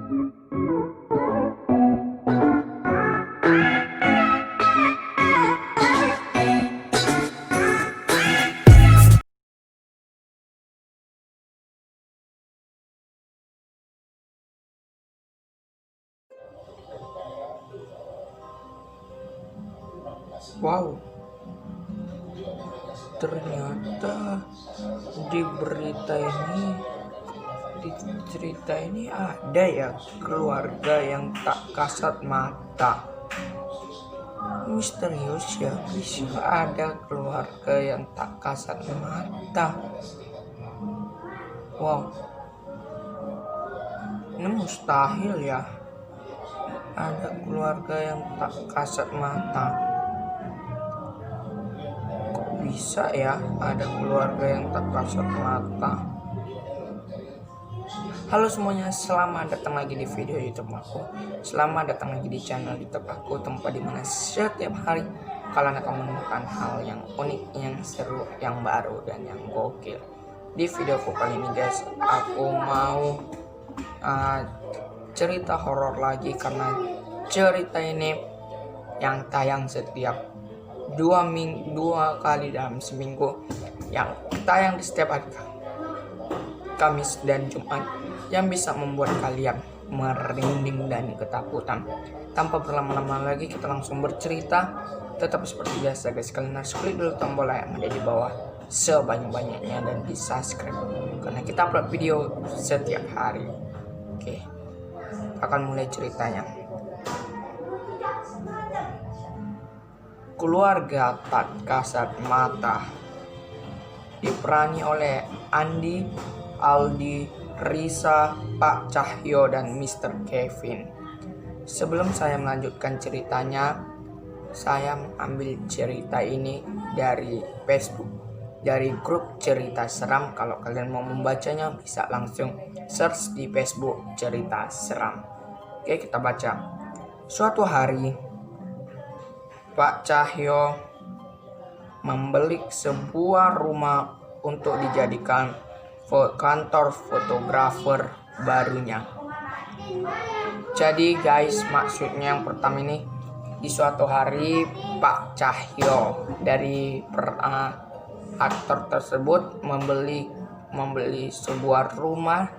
Wow, ternyata di cerita ini ada ya keluarga yang tak kasat mata. Misterius ya, bisa ada keluarga yang tak kasat mata. Wow, ini mustahil ya, ada keluarga yang tak kasat mata. Bisa ya ada keluarga yang tak kasat mata. Halo semuanya, selamat datang lagi di video YouTube aku. Selamat datang lagi di channel YouTube aku, tempat dimana setiap hari kalian akan menemukan hal yang unik, yang seru, yang baru, dan yang gokil. Di videoku kali ini guys, aku mau cerita horor lagi, karena cerita ini yang tayang setiap dua kali dalam seminggu, yang tayang di setiap hari Kamis dan Jumat, yang bisa membuat kalian merinding dan ketakutan. Tanpa berlama-lama lagi, kita langsung bercerita. Tetap seperti biasa guys, kalian harus klik dulu tombol yang ada di bawah sebanyak-banyaknya dan di subscribe, karena kita upload video setiap hari. Oke, akan mulai ceritanya. Keluarga tak kasat mata diperani oleh Andi, Aldi, Risa, Pak Cahyo, dan Mr. Kevin. Sebelum saya melanjutkan ceritanya, saya mengambil cerita ini dari Facebook, dari grup cerita seram. Kalau kalian mau membacanya bisa langsung search di Facebook cerita seram. Oke, kita baca. Suatu hari Pak Cahyo membeli sebuah rumah untuk dijadikan kantor fotografer barunya. Jadi guys, maksudnya yang pertama ini, di suatu hari Pak Cahyo dari aktor tersebut membeli sebuah rumah.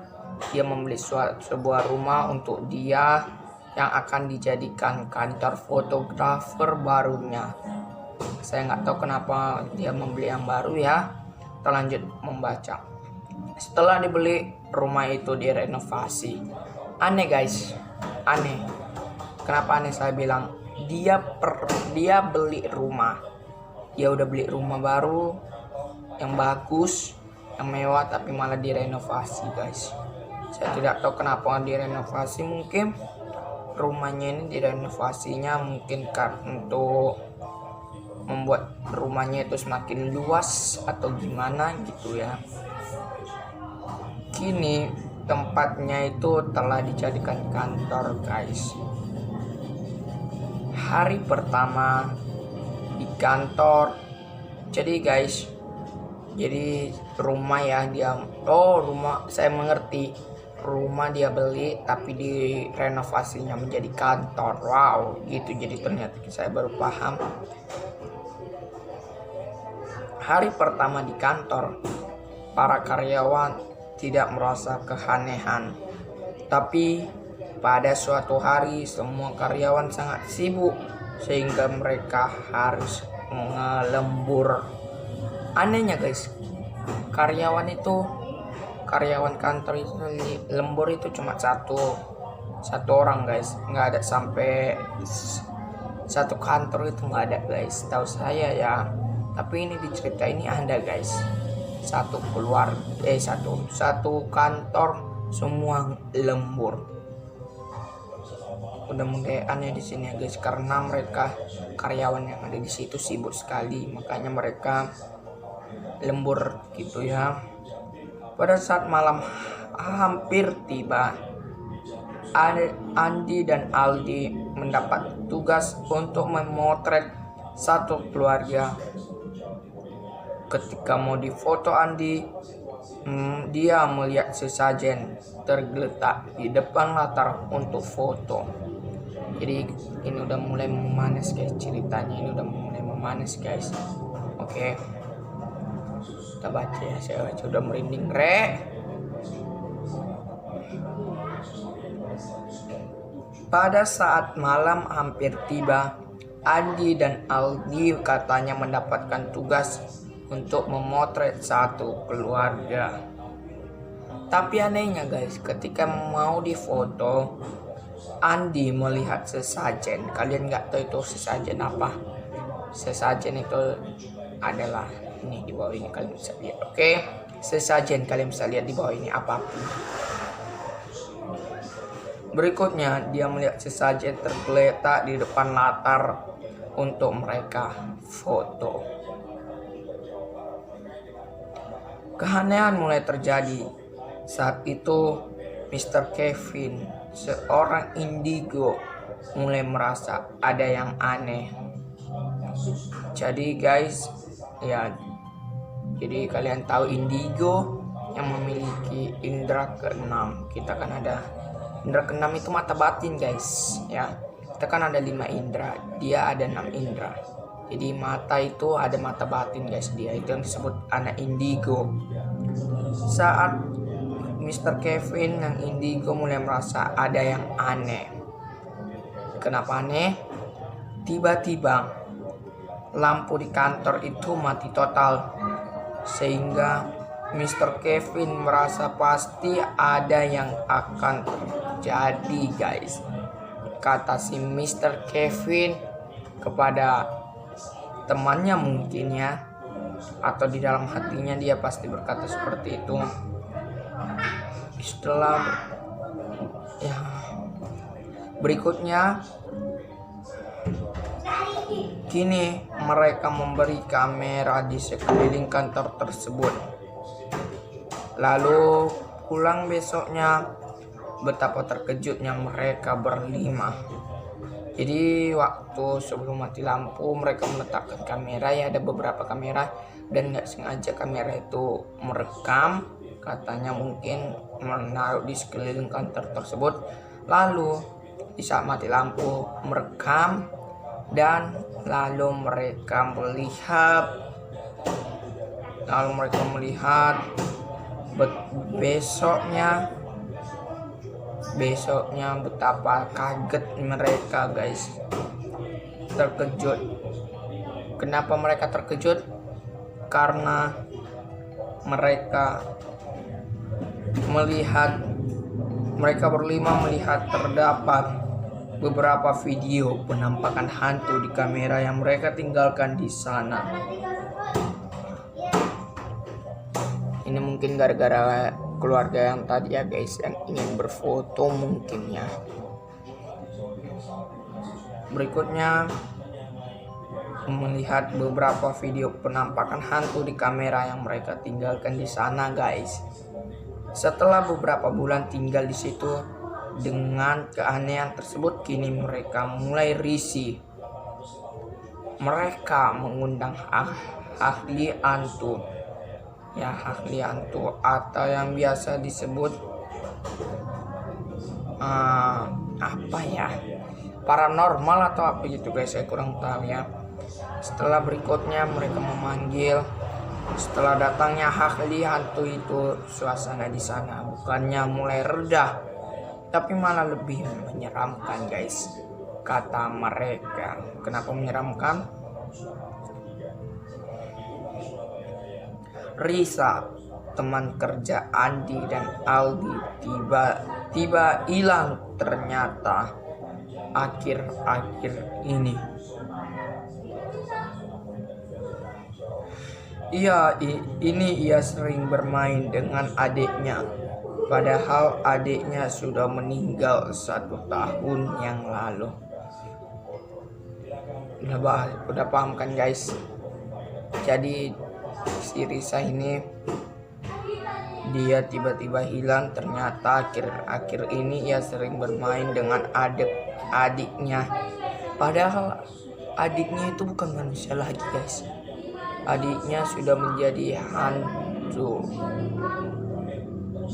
Dia membeli sebuah rumah untuk dia yang akan dijadikan kantor fotografer barunya. Saya nggak tahu kenapa dia membeli yang baru ya. Kita lanjut membaca. Setelah dibeli, rumah itu direnovasi. Aneh guys, aneh. Kenapa aneh? Saya bilang dia beli rumah. Dia udah beli rumah baru yang bagus, yang mewah, tapi malah direnovasi guys. Saya tidak tahu kenapa direnovasi. Mungkin rumahnya ini direnovasinya mungkin untuk membuat rumahnya itu semakin luas atau gimana gitu ya. Kini tempatnya itu telah dijadikan kantor guys. Hari pertama di kantor, jadi guys, jadi rumah ya rumah, saya mengerti, rumah dia beli tapi direnovasinya menjadi kantor. Wow, gitu. Jadi ternyata saya baru paham. Hari pertama di kantor, para karyawan tidak merasa keanehan. Tapi pada suatu hari semua karyawan sangat sibuk sehingga mereka harus ngelembur. Anehnya guys, karyawan kantor itu lembur itu cuma satu orang guys, nggak ada sampai satu kantor itu, nggak ada guys, tahu saya ya. Tapi ini di cerita ini ada guys, satu kantor semua lembur. Udah mulai aneh di sini ya guys, karena mereka karyawan yang ada di situ sibuk sekali, makanya mereka lembur gitu ya. Pada saat malam hampir tiba, Andi dan Aldi mendapat tugas untuk memotret satu keluarga. Ketika mau difoto Andi, dia melihat sesajen tergeletak di depan latar untuk foto. Jadi ini udah mulai memanas guys, ceritanya ini udah mulai memanas guys. Oke, kita baca ya, saya baca udah merinding Pada saat malam hampir tiba, Andi dan Aldi katanya mendapatkan tugas untuk memotret satu keluarga. Tapi anehnya guys, ketika mau difoto, Andi melihat sesajen. Kalian nggak tahu itu sesajen apa? Sesajen itu adalah ini di bawah ini, kalian bisa lihat. Oke, sesajen kalian bisa lihat di bawah ini apapun. Berikutnya dia melihat sesajen tergeletak di depan latar untuk mereka foto. Keanehan mulai terjadi. Saat itu Mr. Kevin, seorang indigo, mulai merasa ada yang aneh. Jadi guys, ya, jadi kalian tahu indigo yang memiliki indera keenam. Kita kan ada indera keenam itu mata batin guys, ya. Kita kan ada 5 indera, dia ada 6 indera. Jadi mata itu ada mata batin guys, dia itu yang disebut anak indigo. Saat Mr. Kevin yang indigo mulai merasa ada yang aneh. Kenapa aneh? Tiba-tiba lampu di kantor itu mati total, sehingga Mr. Kevin merasa pasti ada yang akan terjadi guys. Kata si Mr. Kevin kepada temannya mungkin ya, atau di dalam hatinya dia pasti berkata seperti itu. Setelah ya, berikutnya kini mereka memberi kamera di sekeliling kantor tersebut. Lalu pulang besoknya, betapa terkejutnya mereka berlima. Jadi waktu sebelum mati lampu mereka meletakkan kamera, ya ada beberapa kamera, dan nggak sengaja kamera itu merekam, katanya mungkin menaruh di sekeliling kantor tersebut. Lalu di saat mati lampu merekam, dan lalu mereka melihat besoknya betapa kaget mereka guys, terkejut. Kenapa mereka terkejut? Karena mereka berlima melihat terdapat beberapa video penampakan hantu di kamera yang mereka tinggalkan di sana. Ini mungkin gara-gara keluarga yang tadi ya guys, yang ingin berfoto mungkin ya. Berikutnya melihat beberapa video penampakan hantu di kamera yang mereka tinggalkan di sana guys. Setelah beberapa bulan tinggal di situ dengan keanehan tersebut, kini mereka mulai risih. Mereka mengundang ahli hantu, ya, ahli hantu atau yang biasa disebut apa ya, paranormal atau apa gitu guys, saya kurang tahu ya. Setelah berikutnya mereka memanggil. Setelah datangnya ahli hantu itu, suasana di sana bukannya mulai reda, tapi malah lebih menyeramkan guys, kata mereka. Kenapa menyeramkan? Risa, teman kerja Andi dan Aldi, tiba-tiba hilang ternyata akhir-akhir ini. Ia sering bermain dengan adiknya, padahal adiknya sudah meninggal 1 tahun yang lalu. Udah paham kan guys? Jadi si Risa ini dia tiba-tiba hilang, ternyata akhir-akhir ini ia sering bermain dengan adiknya, padahal adiknya itu bukan manusia lagi guys. Adiknya sudah menjadi itu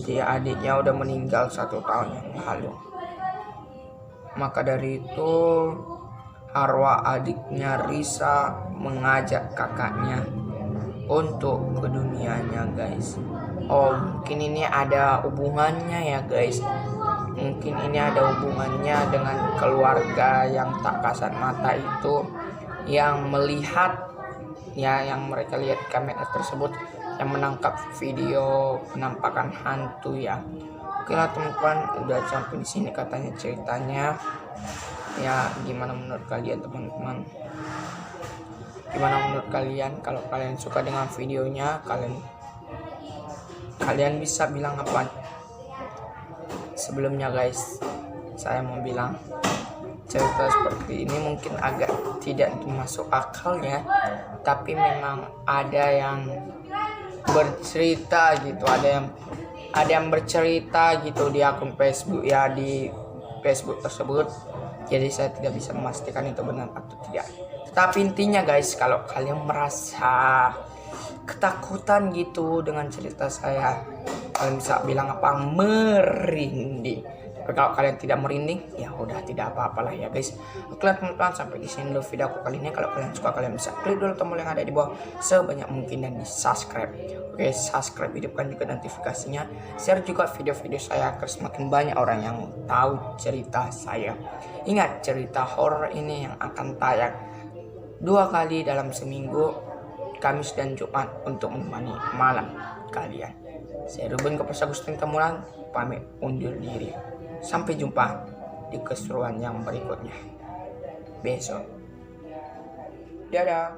dia adiknya udah meninggal 1 tahun yang lalu. Maka dari itu arwah adiknya Risa mengajak kakaknya untuk ke dunianya guys. Oh mungkin ini ada hubungannya ya guys. Mungkin ini ada hubungannya dengan keluarga yang tak kasat mata itu, yang melihat ya, yang mereka lihat kamera tersebut, yang menangkap video penampakan hantu ya. Oke lah teman-teman, udah sampai di sini katanya ceritanya. Ya gimana menurut kalian teman-teman? Gimana menurut kalian? Kalau kalian suka dengan videonya, kalian bisa bilang apa? Sebelumnya guys, saya mau bilang cerita seperti ini mungkin agak tidak masuk akal ya, tapi memang ada yang bercerita gitu, ada yang bercerita gitu di akun Facebook ya, di Facebook tersebut. Jadi saya tidak bisa memastikan itu benar atau tidak. Tapi intinya guys, kalau kalian merasa ketakutan gitu dengan cerita saya, kalian bisa bilang apa? Merinding. Tapi kalau kalian tidak merinding, ya udah tidak apa-apalah ya guys. Oke teman-teman, sampai di sini dulu video aku kali ini. Kalau kalian suka, kalian bisa klik dulu tombol yang ada di bawah sebanyak mungkin dan di subscribe. Oke, subscribe, hidupkan juga notifikasinya. Share juga video-video saya agar semakin banyak orang yang tahu cerita saya. Ingat, cerita horor ini yang akan tayang 2 kali dalam seminggu, Kamis dan Jumat, untuk menemani malam kalian. Saya Ruben Kopas Agustin Tamulan, pamit undur diri. Sampai jumpa di keseruan yang berikutnya besok. Dadah.